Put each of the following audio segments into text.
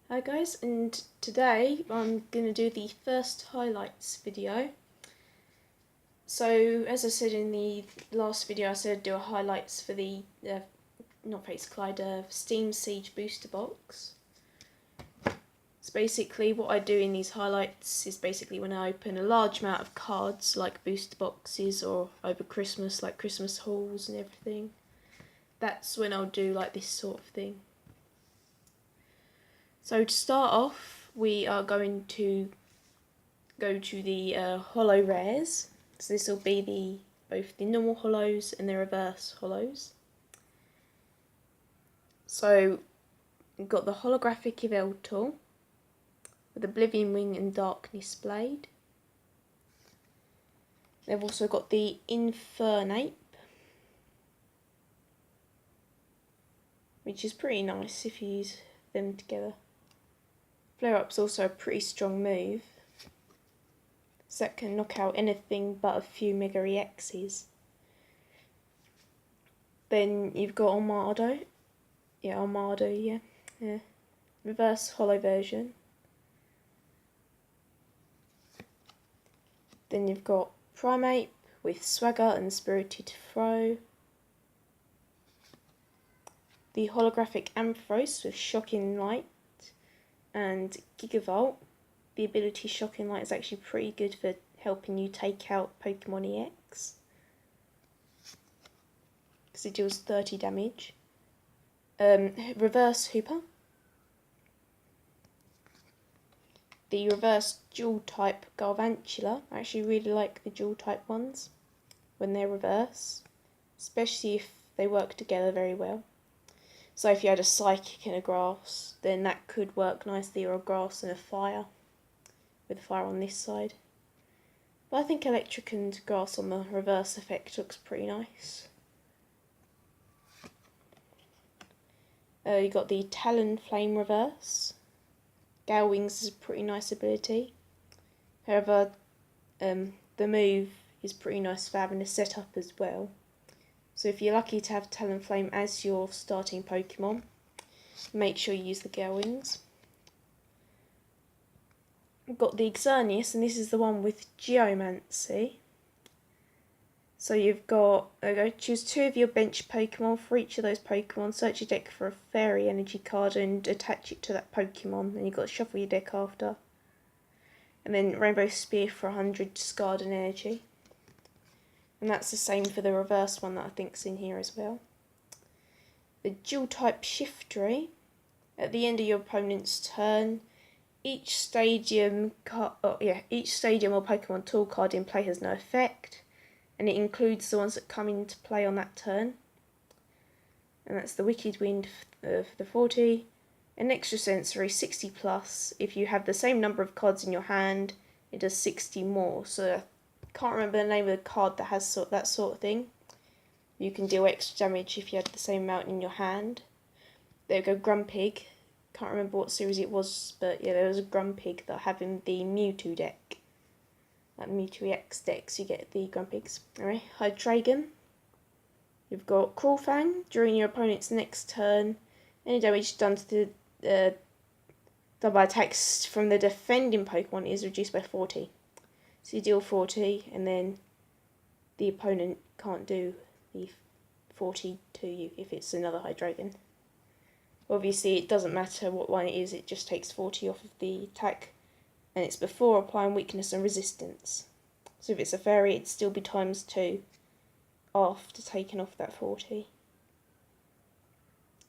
Hi guys, and today I'm going to do the first highlights video. So as I said in the last video, I said I'd do a highlights for the, not Fates Collide, Steam Siege booster box. So basically what I do in these highlights is basically when I open a large amount of cards like booster boxes or over Christmas, like Christmas hauls and everything. That's when I'll do like this sort of thing. So to start off, we are going to go to the holo rares. So this will be both the normal holos and the reverse holos. So we've got the holographic Yveltal with Oblivion Wing and Darkness Blade. They've also got the Infernape, which is pretty nice if you use them together. Flare Up's also a pretty strong move, so that can knock out anything but a few Mega EXs. Then you've got Armado. Yeah. Reverse holo version. Then you've got Primeape with Swagger and Spirited Throw. The holographic Ampharos with Shocking Light and Gigavolt. The ability Shocking Light is actually pretty good for helping you take out Pokemon EX, because it deals 30 damage. Reverse Hooper. The reverse dual type Garvantula. I actually really like the dual type ones when they're reverse, especially if they work together very well. So if you had a Psychic and a Grass, then that could work nicely, or a Grass and a Fire, with Fire on this side. But I think Electric and Grass on the reverse effect looks pretty nice. You got the Talonflame reverse. Gale Wings is a pretty nice ability. However, the move is pretty nice for having a setup as well. So if you're lucky to have Talonflame as your starting Pokemon, make sure you use the Gale Wings. We've got the Xerneas, and this is the one with Geomancy. So you've got, choose 2 of your bench Pokemon. For each of those Pokemon, search your deck for a Fairy Energy card and attach it to that Pokemon. And you've got to shuffle your deck after. And then Rainbow Spear for 100 discard and energy. And that's the same for the reverse one that I think's in here as well. The dual type Shiftry. At the end of your opponent's turn, each stadium or Pokemon tool card in play has no effect, and it includes the ones that come into play on that turn. And that's the Wicked Wind for the 40. An extra sensory 60 plus. If you have the same number of cards in your hand, it does 60 more. So I can't remember the name of the card that has that sort of thing. You can deal extra damage if you had the same amount in your hand. There we go, Grumpig. Can't remember what series it was, but yeah, there was a Grumpig that I have in the Mewtwo deck. Like Mewtwo EX decks, you get the Grumpigs. Alright, Hydreigon. You've got Crawlfang. During your opponent's next turn, any damage done by attacks from the defending Pokemon is reduced by 40. So you deal 40, and then the opponent can't do the 40 to you if it's another Hydreigon. Obviously, it doesn't matter what one it is, it just takes 40 off of the attack, and it's before applying weakness and resistance. So if it's a fairy, it'd still be ×2 after taking off that 40.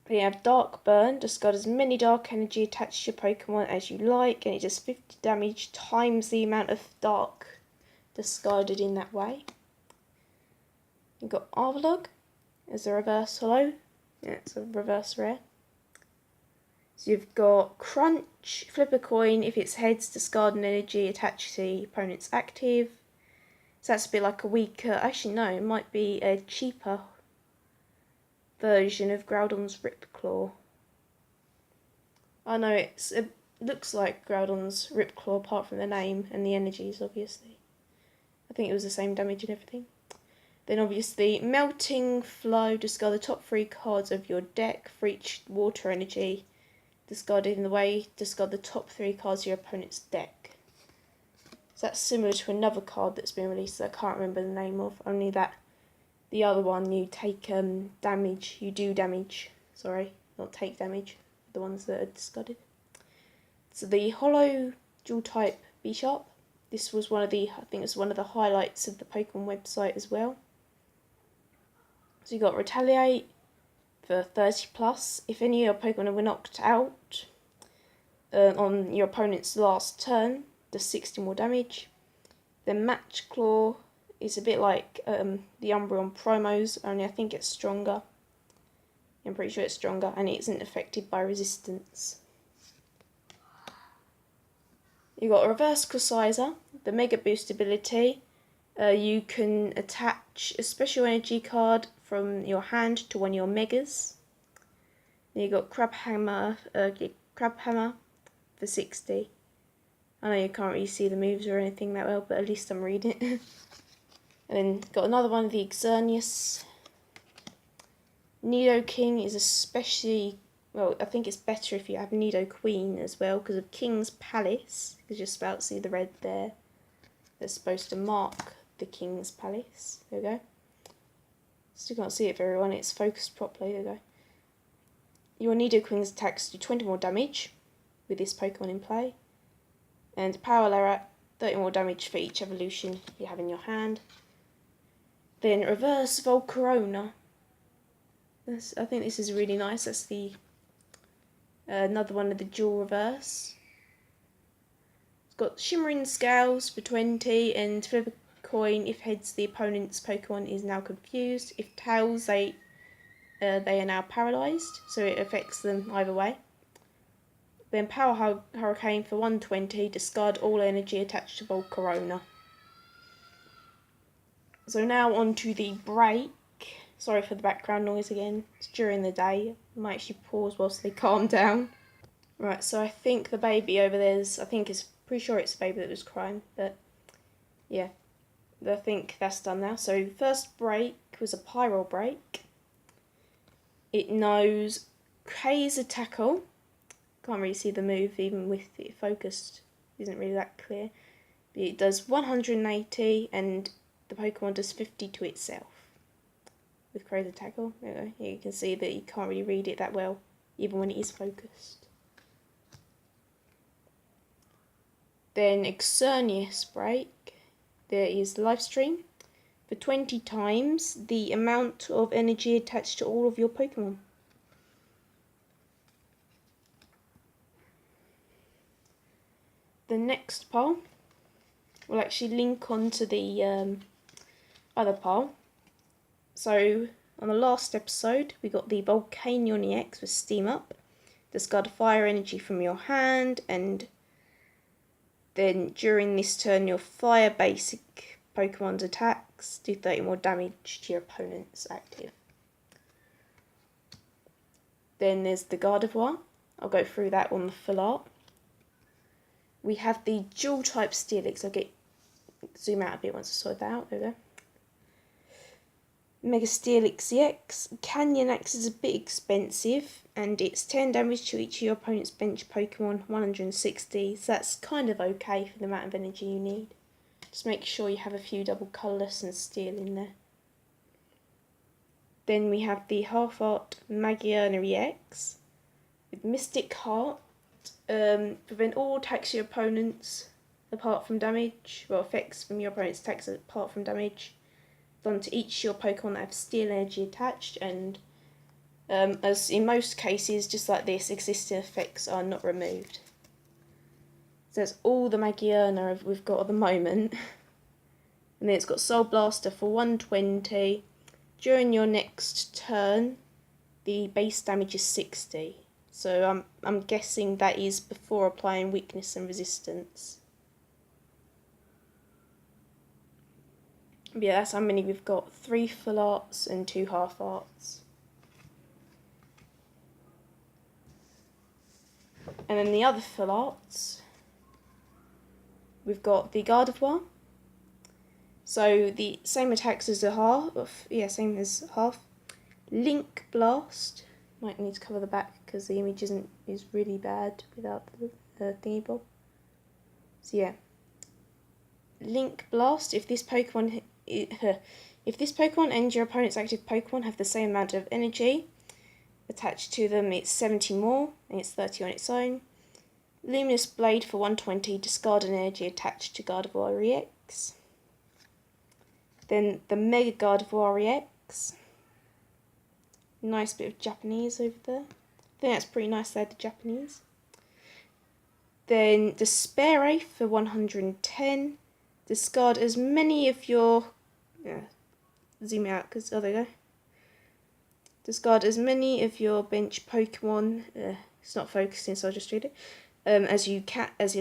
Then you have Dark Burn. Discard as many dark energy attached to your Pokemon as you like, and it does 50 damage times the amount of dark discarded in that way. You've got Arvalog as a reverse holo. Yeah, it's a reverse rare. So you've got Crunch. Flip a coin. If it's heads, discard an energy attached to the opponent's active. So that's a bit like a weaker, actually no, it might be a cheaper version of Groudon's Ripclaw. I know it looks like Groudon's Ripclaw apart from the name and the energies, obviously. I think it was the same damage and everything. Then obviously Melting Flow. Discard the top 3 cards of your deck for each water energy, discarded in the way, discard the top 3 cards of your opponent's deck. So that's similar to another card that's been released that I can't remember the name of, only that the other one you take damage, you do damage, sorry, not take damage, the ones that are discarded. So the Hollow Dual Type B-Sharp, this was one of the, I think it's one of the highlights of the Pokemon website as well. So you got Retaliate for 30 plus. If any of your Pokemon were knocked out on your opponent's last turn, does 60 more damage. Then Match Claw is a bit like the Umbreon promos, only I think it's stronger. I'm pretty sure it's stronger, and it isn't affected by resistance. You got Reverse Corsizer, the Mega Boost ability. You can attach a special energy card from your hand to one of your Megas. Then you got Crab Hammer for 60. I know you can't really see the moves or anything that well, but at least I'm reading it. And then got another one of the Xerneas. Nidoking is especially, well, I think it's better if you have Nidoqueen as well, because of King's Palace. You can just about see the red there. That's supposed to mark the King's Palace. There we go. Still can't see it very well, it's focused properly. There we go. Your Nidoqueen's attacks do 20 more damage with this Pokemon in play. And Power Lariat, 30 more damage for each evolution you have in your hand. Then Reverse Volcarona. I think this is really nice. That's the another one of the dual reverse. It's got Shimmering Scales for 20 and flip a coin. If heads, the opponent's Pokemon is now confused. If tails, they are now paralysed, so it affects them either way. Then Power Hurricane for 120, discard all energy attached to Volcarona. So now on to the break. Sorry for the background noise again, it's during the day. I might actually pause whilst they calm down. Right, so I think the baby over there's, pretty sure it's the baby that was crying, but yeah, I think that's done now. So first break was a Pyro break. It knows Crazy Tackle. Can't really see the move even with it focused, isn't really that clear. But it does 180 and the Pokemon does 50 to itself. With Crazy Tackle, there you go. You can see that you can't really read it that well, even when it is focused. Then Xerneas break. There is live stream for 20 times the amount of energy attached to all of your Pokemon. The next pile will actually link onto the other pile. So on the last episode we got the Volcanion EX with Steam Up. Discard fire energy from your hand, and then during this turn your fire basic Pokemon's attacks do 30 more damage to your opponent's active. Then there's the Gardevoir. I'll go through that on the full art. We have the dual type Steelix. I'll zoom out a bit once I sort that out. There we go. Mega Steelix EX. Canyon Axe is a bit expensive, and it's 10 damage to each of your opponent's bench Pokemon, 160, so that's kind of okay for the amount of energy you need. Just make sure you have a few double colourless and steel in there. Then we have the Half Art Magiana EX with Mystic Heart. Prevent all attacks of your opponents apart from damage, well, effects from your opponent's attacks apart from damage done to each of your Pokemon that have steel energy attached, and as in most cases, just like this, existing effects are not removed. So that's all the Magiana we've got at the moment. And then it's got Soul Blaster for 120. During your next turn, the base damage is 60. So I'm guessing that is before applying weakness and resistance. But yeah, that's how many we've got. 3 full arts and 2 half arts. And then the other full arts, we've got the Gardevoir. So the same attacks as the half, same as half. Link Blast, Might need to cover the back because the image is really bad without the thingy bob. So yeah. Link Blast. If this Pokemon and your opponent's active Pokemon have the same amount of energy attached to them, it's 70 more, and it's 30 on its own. Luminous Blade for 120, discard an energy attached to Gardevoir EX. Then the Mega Gardevoir EX. Nice bit of Japanese over there. I think that's pretty nice there, the Japanese. Then Despair for 110. Discard as many of your... zoom out because... Oh, there you go. Discard as many of your bench Pokemon. It's not focusing, so I'll just read it. As you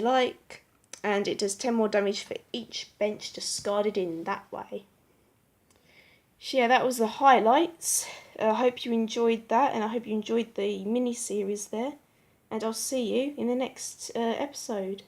like. And it does 10 more damage for each bench discarded in that way. So yeah, that was the highlights. I hope you enjoyed that, and I hope you enjoyed the mini-series there. And I'll see you in the next episode.